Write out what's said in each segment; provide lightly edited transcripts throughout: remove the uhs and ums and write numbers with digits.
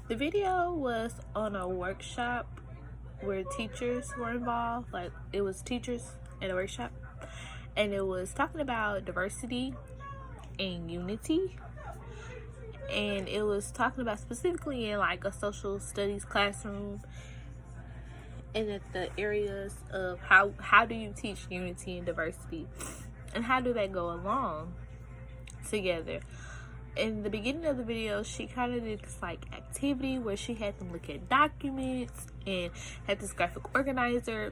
The video was on a workshop where teachers were involved. Like, it was teachers in a workshop, and it was talking about diversity and unity, and it was talking about specifically in like a social studies classroom, and at the areas of how do you teach unity and diversity, and how do they go along together. In the beginning of the video, she kind of did this like activity where she had them look at documents and had this graphic organizer,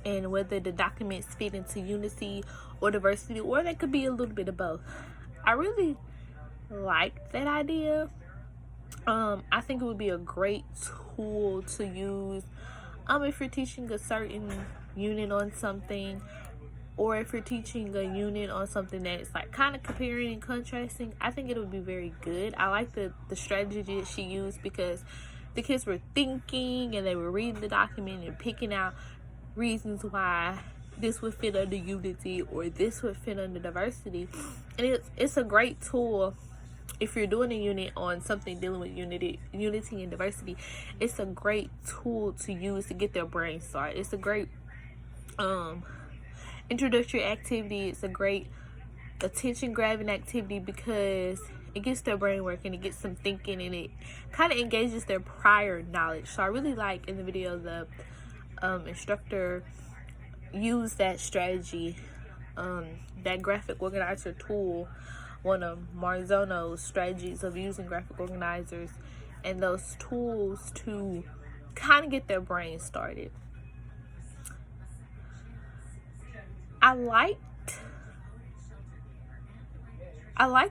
and whether the documents fit into unity or diversity, or they could be a little bit of both. I really liked that idea. I think it would be a great tool to use if you're teaching a certain unit on something, or if you're teaching a unit on something that's like kind of comparing and contrasting. I think it would be very good. I like the strategy that she used, because the kids were thinking and they were reading the document and picking out reasons why this would fit under unity or this would fit under diversity. And it's a great tool if you're doing a unit on something dealing with unity and diversity. It's a great tool to use to get their brain started. It's a great introductory activity. It's a great attention grabbing activity because it gets their brain working, it gets them thinking, and it kind of engages their prior knowledge. So I really like in the video the instructor used that strategy, that graphic organizer tool, one of Marzano's strategies of using graphic organizers and those tools to kind of get their brain started. I like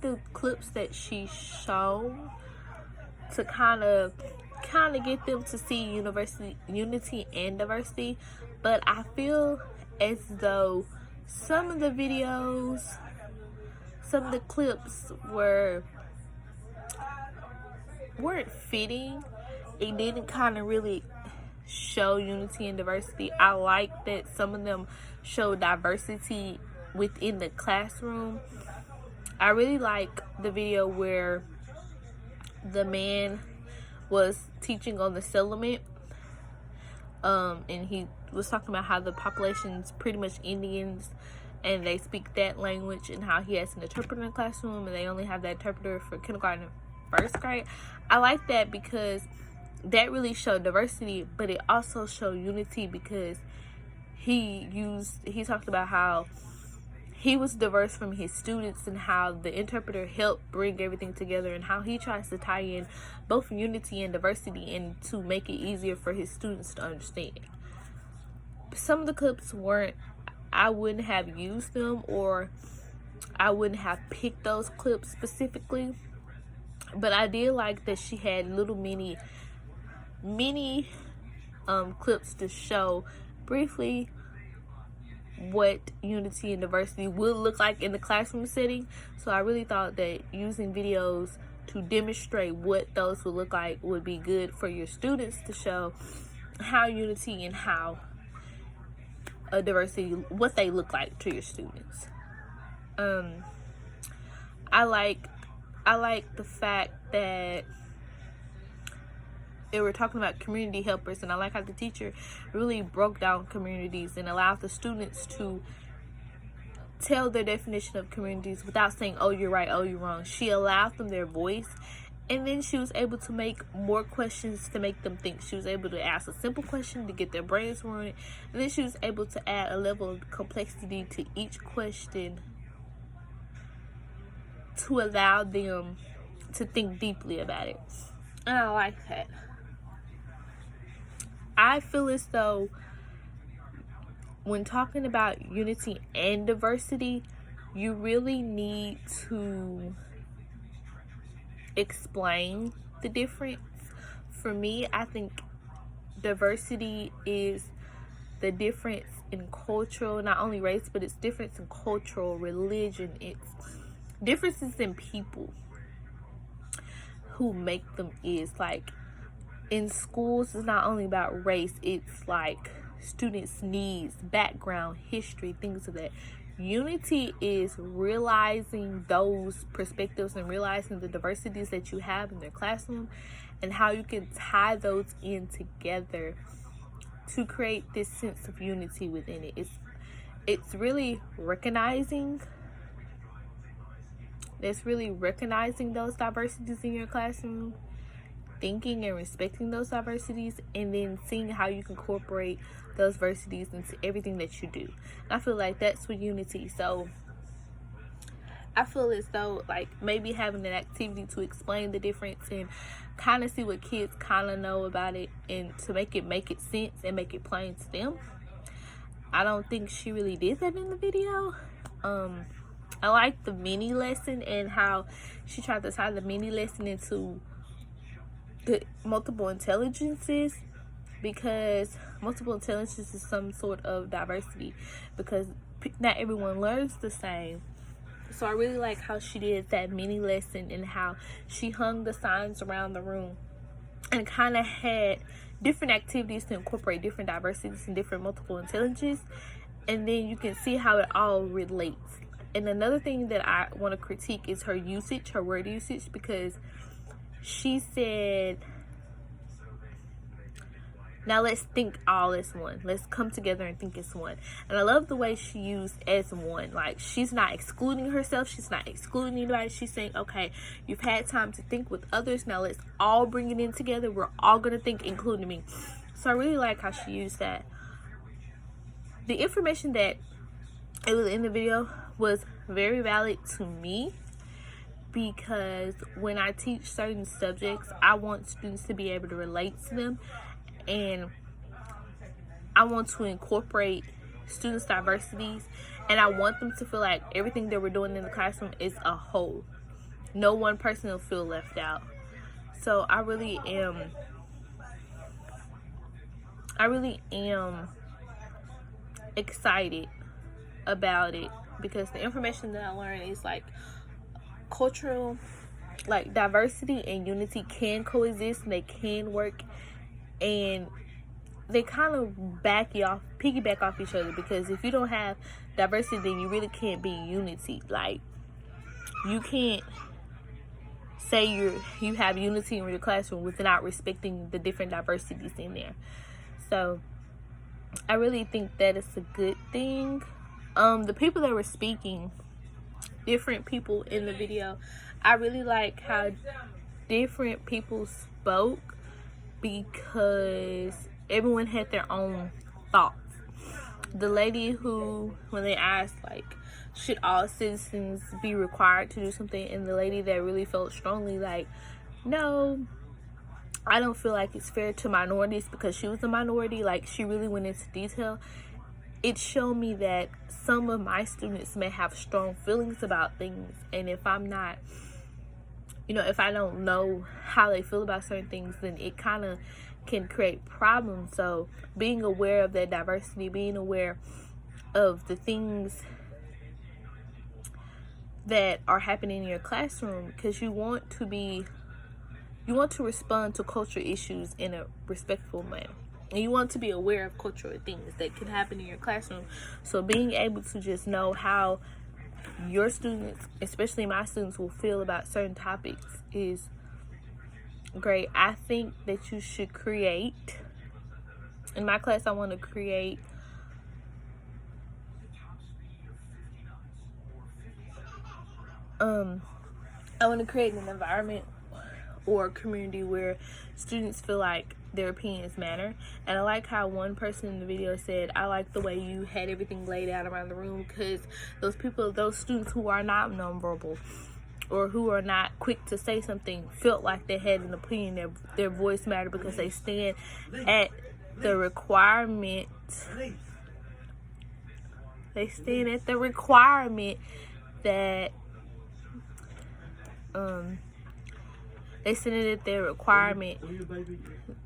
the clips that she showed to kind of get them to see unity and diversity, but I feel as though some of the clips weren't fitting. It didn't kind of really show unity and diversity. I like that some of them show diversity within the classroom. I really like the video where the man was teaching on the settlement, and he was talking about how the population's pretty much Indians and they speak that language, and how he has an interpreter in the classroom and they only have that interpreter for kindergarten and first grade. I like that because that really showed diversity, but it also showed unity, because he talked about how he was diverse from his students and how the interpreter helped bring everything together, and how he tries to tie in both unity and diversity and to make it easier for his students to understand. Some of the clips I wouldn't have used them, or I wouldn't have picked those clips specifically, but I did like that she had little mini clips to show briefly what unity and diversity would look like in the classroom setting. So I really thought that using videos to demonstrate what those would look like would be good for your students, to show how unity and how diversity, what they look like to your students. I like the fact that they were talking about community helpers, and I like how the teacher really broke down communities and allowed the students to tell their definition of communities without saying, oh, you're right, oh, you're wrong. She allowed them their voice, and then she was able to make more questions to make them think. She was able to ask a simple question to get their brains running, and then she was able to add a level of complexity to each question to allow them to think deeply about it. And I like that. I feel as though when talking about unity and diversity, you really need to explain the difference. For me, I think diversity is the difference in cultural, not only race, but it's difference in cultural, religion, it's differences in people who make them. Is like in schools, it's not only about race, it's like students' needs, background, history, things of that. unity is realizing those perspectives and realizing the diversities that you have in your classroom and how you can tie those in together to create this sense of unity within it. It's really recognizing those diversities in your classroom, thinking and respecting those diversities, and then seeing how you can incorporate those diversities into everything that you do. And I feel like that's with unity. So I feel as though like maybe having an activity to explain the difference and kind of see what kids kind of know about it, and to make it sense and make it plain to them. I don't think she really did that in the video. I like the mini lesson and how she tried to tie the mini lesson into the multiple intelligences, because multiple intelligence is some sort of diversity, because not everyone learns the same. So I really like how she did that mini lesson and how she hung the signs around the room and kind of had different activities to incorporate different diversities and different multiple intelligences, and then you can see how it all relates. And another thing that I want to critique is her word usage, because she said, now let's think all as one. Let's come together and think as one. And I love the way she used as one. Like, she's not excluding herself. She's not excluding anybody. She's saying, okay, you've had time to think with others. Now let's all bring it in together. We're all going to think, including me. So I really like how she used that. The information that it was in the video was very valid to me, because when I teach certain subjects, I want students to be able to relate to them, and I want to incorporate students' diversities, and I want them to feel like everything that we're doing in the classroom is a whole. No one person will feel left out. So I really am excited about it, because the information that I learned is like cultural, like diversity and unity can coexist, and they can work, and they kind of piggyback off each other, because if you don't have diversity, then you really can't be unity. Like, you can't say you have unity in your classroom without respecting the different diversities in there. So I really think that it's a good thing. The people that were speaking, different people in the video, I really like how different people spoke, because everyone had their own thoughts. The lady who, when they asked like, should all citizens be required to do something, and the lady that really felt strongly like, no, I don't feel like it's fair to minorities, because she was a minority. Like, she really went into detail. It showed me that some of my students may have strong feelings about things, and if I'm not, if I don't know how they feel about certain things, then it kind of can create problems. So being aware of that diversity, being aware of the things that are happening in your classroom, because you want to respond to cultural issues in a respectful manner. And you want to be aware of cultural things that can happen in your classroom. So being able to just know how your students, especially my students, will feel about certain topics is great. I think that you should create, in my class, I want to create an environment or a community where students feel like their opinions matter. And I like how one person in the video said, I like the way you had everything laid out around the room, because those students who are not nonverbal or who are not quick to say something felt like they had an opinion, their voice mattered, because they stand at the requirement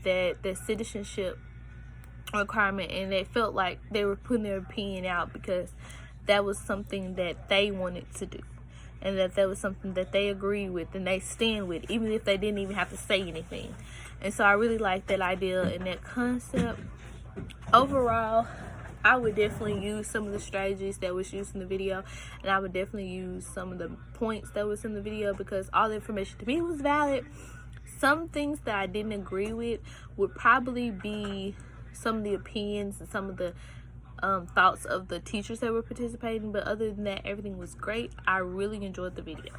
that the citizenship requirement, and they felt like they were putting their opinion out because that was something that they wanted to do, and that was something that they agreed with and they stand with, even if they didn't even have to say anything. And so I really like that idea and that concept. Overall, I would definitely use some of the strategies that was used in the video, and I would definitely use some of the points that was in the video, because all the information to me was valid. Some things that I didn't agree with would probably be some of the opinions and some of the thoughts of the teachers that were participating, but other than that, everything was great. I really enjoyed the video.